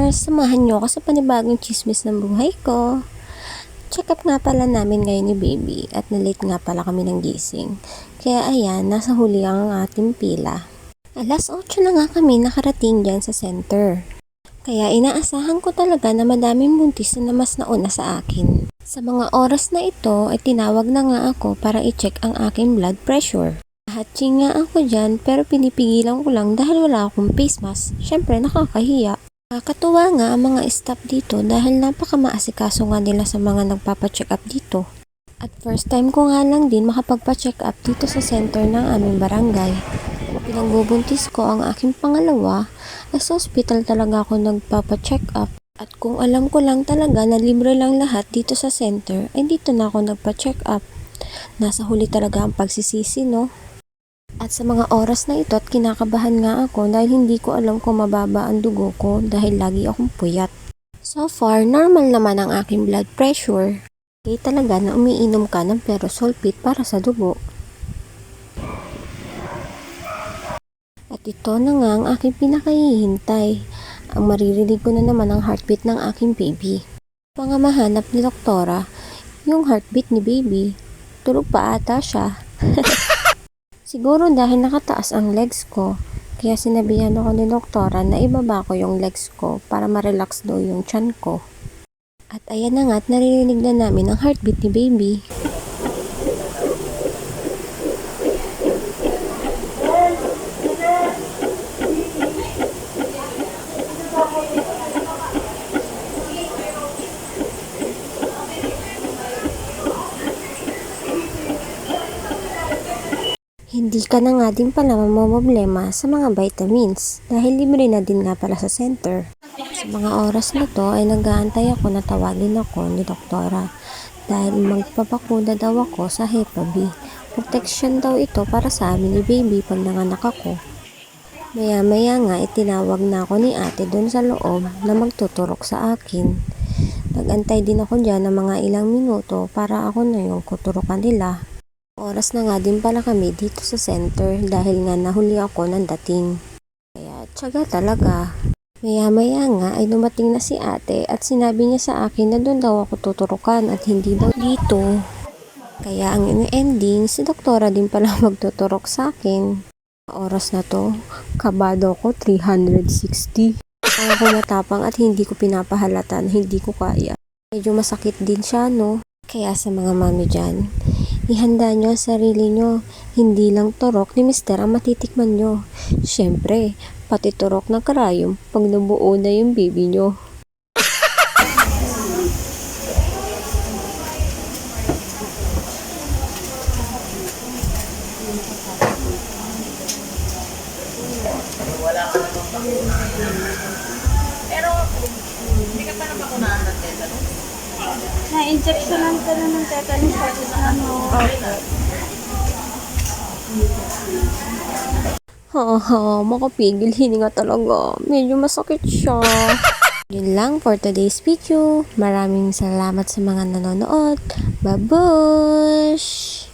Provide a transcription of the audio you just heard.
Mars! Samahan niyo ako sa panibagong chismis ng buhay ko. Check up nga pala namin ngayon ni baby at na-late nga pala kami ng gising. Kaya ayan, nasa huli ang ating pila. Alas 8 na nga kami nakarating dyan sa center. Kaya inaasahan ko talaga na madaming buntis na mas nauna sa akin. Sa mga oras na ito ay tinawag na nga ako para i-check ang aking blood pressure. Hatching nga ako dyan pero pinipigilan ko lang dahil wala akong face mask. Syempre nakakahiya. Kakatuwa nga ang mga staff dito dahil napaka-maasikaso nga nila sa mga nagpapacheck up dito. At first time ko nga lang din makapagpa-check up dito sa center ng aming barangay. Pinagbubuntis ko ang aking pangalawa ay sa hospital talaga ako nagpapacheck up. At kung alam ko lang talaga na libre lang lahat dito sa center ay dito na ako nagpa-check up. Nasa huli talaga ang pagsisisi, no? At sa mga oras na ito at kinakabahan nga ako dahil hindi ko alam kung mababa ang dugo ko dahil lagi akong puyat. So far, normal naman ang aking blood pressure. Okay talaga na umiinom ka ng Sulfate para sa dugo. At ito na nga ang aking pinakahihintay. Ang maririnig ko na naman ang heartbeat ng aking baby. Mga mahanap ni doktora, yung heartbeat ni baby, tulog pa ata siya. Siguro dahil nakataas ang legs ko, kaya sinabihan ako ni doktora na ibaba ko yung legs ko para ma-relax daw yung tiyan ko. At ayan na nga at naririnig na namin ang heartbeat ni baby. Hindi ka na nga din pala mamomblema sa mga vitamins dahil libre na din nga pala sa center. Sa mga oras na to ay nag-aantay ako na tawagin ako ni doktora dahil magpapakuna daw ako sa Hepa B. Protection daw ito para sa amin ni baby pag nanganak ako. Maya-maya nga itinawag na ako ni ate doon sa loob na magtuturok sa akin. Nag-antay din ako dyan ng mga ilang minuto para ako na yung kuturokan nila. Oras na nga din pala kami dito sa center dahil nga nahuli ako ng dating. Kaya tiyaga talaga. Maya-maya nga ay dumating na si ate at sinabi niya sa akin na doon daw ako tuturukan at hindi daw dito. Kaya ang ending, si doktora din pala magtuturok sa akin. Oras na to, kabado ko 360. Ako matapang at hindi ko pinapahalatan, hindi ko kaya. Medyo masakit din siya, no? Kaya sa mga mami dyan, ihanda nyo ang sarili nyo. Hindi lang turok ni Mister ang matitikman nyo. Siyempre, pati turok ng karayom pag nabuo na yung baby nyo. Pero, hindi ka pa nabakunahan ng tetanus? Na-injection lang ka na ng tetanus kasi ano. Makapigil hininga talaga. Medyo masakit siya. Yun lang for today's video. Maraming salamat sa mga nanonood. Babush!